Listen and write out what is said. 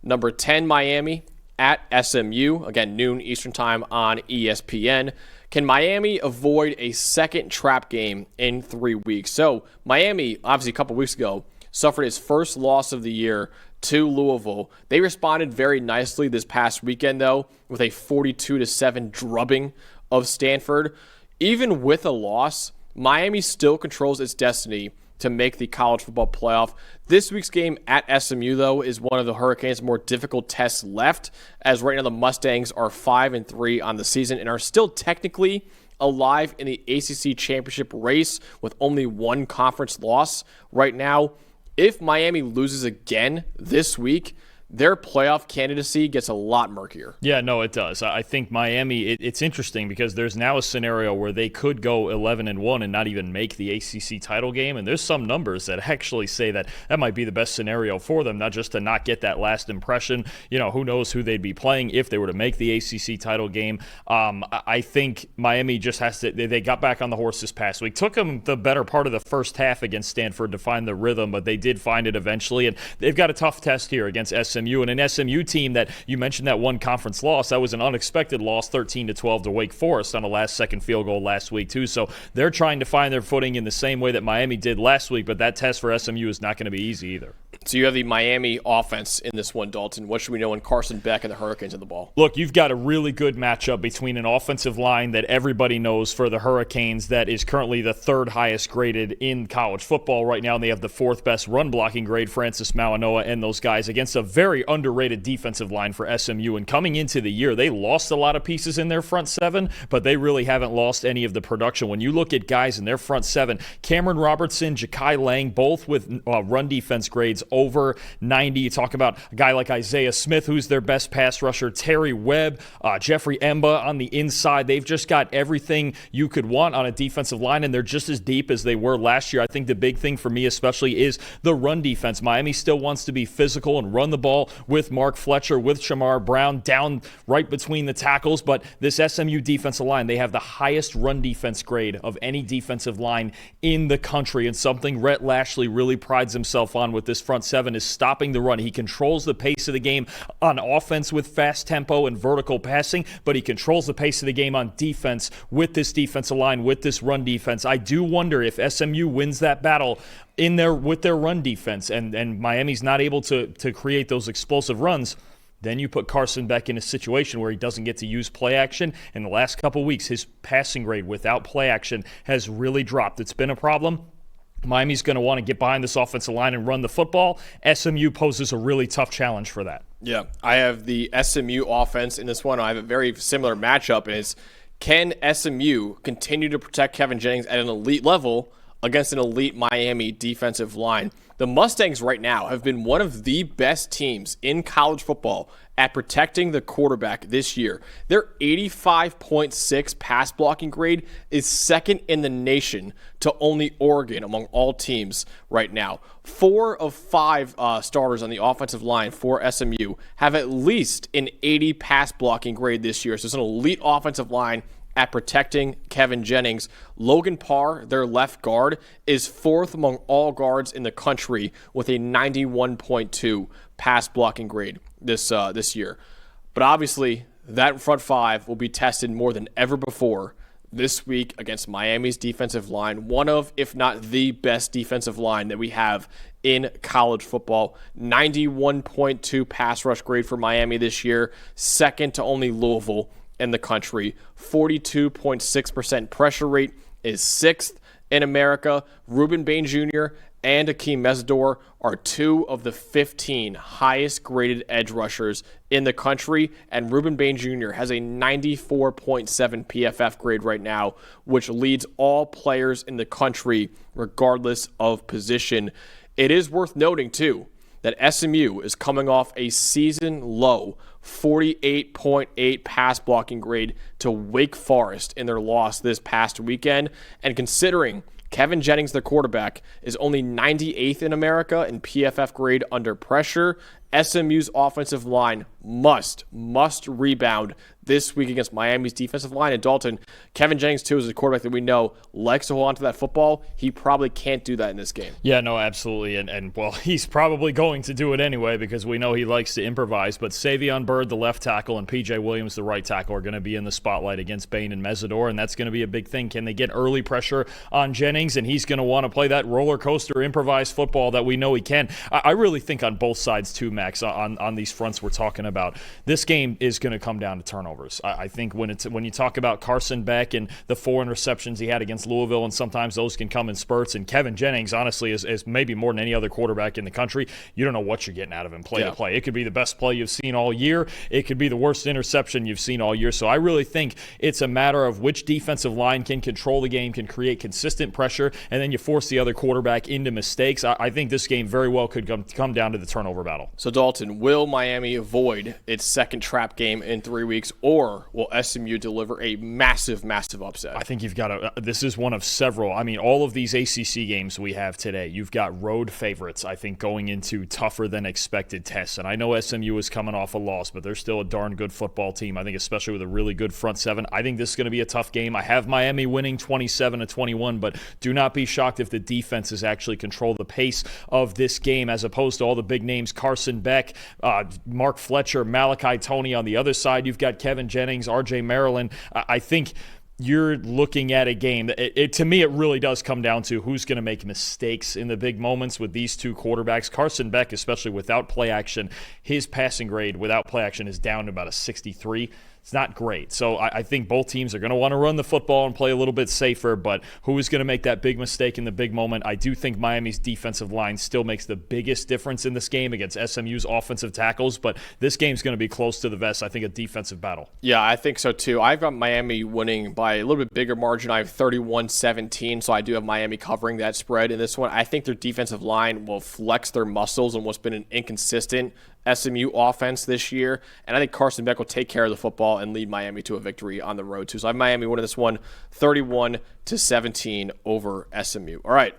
Number 10, Miami at SMU. Again, noon Eastern time on ESPN. Can Miami avoid a second trap game in 3 weeks? So Miami, obviously a couple weeks ago, suffered his first loss of the year to Louisville. They responded very nicely this past weekend, though, with a 42-7 drubbing of Stanford. Even with a loss, Miami still controls its destiny to make the college football playoff. This week's game at SMU, though, is one of the Hurricanes' more difficult tests left, as right now the Mustangs are 5-3 on the season and are still technically alive in the ACC championship race with only one conference loss right now. If Miami loses again this week, their playoff candidacy gets a lot murkier. Yeah, no, it does. I think Miami, it's interesting because there's now a scenario where they could go 11-1 and not even make the ACC title game. And there's some numbers that actually say that might be the best scenario for them, not just to not get that last impression. You know, who knows who they'd be playing if they were to make the ACC title game. I think Miami just has to, they got back on the horse this past week. Took them the better part of the first half against Stanford to find the rhythm, but they did find it eventually. And they've got a tough test here against SMU, and an SMU team that you mentioned that one conference loss. That was an unexpected loss, 13-12 to Wake Forest on a last-second field goal last week too. So they're trying to find their footing in the same way that Miami did last week, but that test for SMU is not going to be easy either. So you have the Miami offense in this one, Dalton. What should we know when Carson Beck and the Hurricanes in the ball? Look, you've got a really good matchup between an offensive line that everybody knows for the Hurricanes that is currently the third highest graded in college football right now, and they have the fourth best run blocking grade, Francis Mauanoa and those guys, against a very underrated defensive line for SMU. And coming into the year, they lost a lot of pieces in their front seven, but they really haven't lost any of the production. When you look at guys in their front seven, Cameron Robertson, Ja'Kai Lang, both with run defense grades over 90. You talk about a guy like Isaiah Smith, who's their best pass rusher, Terry Webb, Jeffrey Emba on the inside. They've just got everything you could want on a defensive line, and they're just as deep as they were last year. I think the big thing for me especially is the run defense. Miami still wants to be physical and run the ball with Mark Fletcher, with Shamar Brown down right between the tackles, but this SMU defensive line, they have the highest run defense grade of any defensive line in the country, and something Rhett Lashley really prides himself on with this front seven is stopping the run. He controls the pace of the game on offense with fast tempo and vertical passing, but he controls the pace of the game on defense with this defensive line, with this run defense. I do wonder if SMU wins that battle in there with their run defense and Miami's not able to create those explosive runs. Then you put Carson Beck in a situation where he doesn't get to use play action. In the last couple weeks, his passing grade without play action has really dropped. It's been a problem. Miami's going to want to get behind this offensive line and run the football. SMU poses a really tough challenge for that. Yeah, I have the SMU offense in this one. I have a very similar matchup. Is can SMU continue to protect Kevin Jennings at an elite level against an elite Miami defensive line? The Mustangs right now have been one of the best teams in college football at protecting the quarterback this year. Their 85.6 pass blocking grade is second in the nation to only Oregon among all teams right now. 4 of 5 starters on the offensive line for SMU have at least an 80 pass blocking grade this year. So it's an elite offensive line at protecting Kevin Jennings. Logan Parr, their left guard, is 4th among all guards in the country with a 91.2 pass blocking grade this year. But obviously, that front five will be tested more than ever before this week against Miami's defensive line, one of, if not the best defensive line that we have in college football. 91.2 pass rush grade for Miami this year, second to only Louisville in the country. 42.6% pressure rate is 6th in America. Ruben Bain Jr. and Akeem Mesidor are 2 of the 15 highest graded edge rushers in the country, and Ruben Bain Jr. has a 94.7 PFF grade right now, which leads all players in the country regardless of position. It is worth noting, too, that SMU is coming off a season-low 48.8 pass blocking grade to Wake Forest in their loss this past weekend. And considering Kevin Jennings, the quarterback, is only 98th in America in PFF grade under pressure, SMU's offensive line must rebound this week against Miami's defensive line. And Dalton, Kevin Jennings, too, is a quarterback that we know likes to hold on to that football. He probably can't do that in this game. Yeah, no, absolutely. And well, he's probably going to do it anyway because we know he likes to improvise. But Savion Byrd, the left tackle, and P.J. Williams, the right tackle, are going to be in the spotlight against Bain and Mesidor, and that's going to be a big thing. Can they get early pressure on Jennings? And he's going to want to play that roller coaster improvised football that we know he can. I really think on both sides, too, Max, on these fronts we're talking about, this game is going to come down to turnovers. I think when you talk about Carson Beck and the 4 interceptions he had against Louisville, and sometimes those can come in spurts, and Kevin Jennings, honestly, is maybe more than any other quarterback in the country. You don't know what you're getting out of him play to play. It could be the best play you've seen all year. It could be the worst interception you've seen all year. So I really think it's a matter of which defensive line can control the game, can create consistent pressure, and then you force the other quarterback into mistakes. I think this game very well could come down to the turnover battle. So Dalton, will Miami avoid its second trap game in 3 weeks, or will SMU deliver a massive upset? I think you've got to. This is one of several. I mean, all of these ACC games we have today, you've got road favorites, I think, going into tougher than expected tests. And I know SMU is coming off a loss, but they're still a darn good football team. I think, especially with a really good front seven. I think this is going to be a tough game. I have Miami winning 27-21, but do not be shocked if the defenses actually control the pace of this game, as opposed to all the big names: Carson Beck, Mark Fletcher, Malachi Toney. On the other side, you've got Kevin Jennings, R.J. Maryland. I think you're looking at a game that, to me, it really does come down to who's going to make mistakes in the big moments with these two quarterbacks. Carson Beck, especially without play action, his passing grade without play action is down to about a 63. It's not great. So I think both teams are going to want to run the football and play a little bit safer, but who is going to make that big mistake in the big moment? I do think Miami's defensive line still makes the biggest difference in this game against SMU's offensive tackles, but this game's going to be close to the vest. I think a defensive battle. Yeah, I think so too. I've got Miami winning by a little bit bigger margin. I have 31-17, so I do have Miami covering that spread in this one. I think their defensive line will flex their muscles in what's been an inconsistent SMU offense this year, and I think Carson Beck will take care of the football and lead Miami to a victory on the road too. So I have Miami winning this one 31-17 over SMU. All right.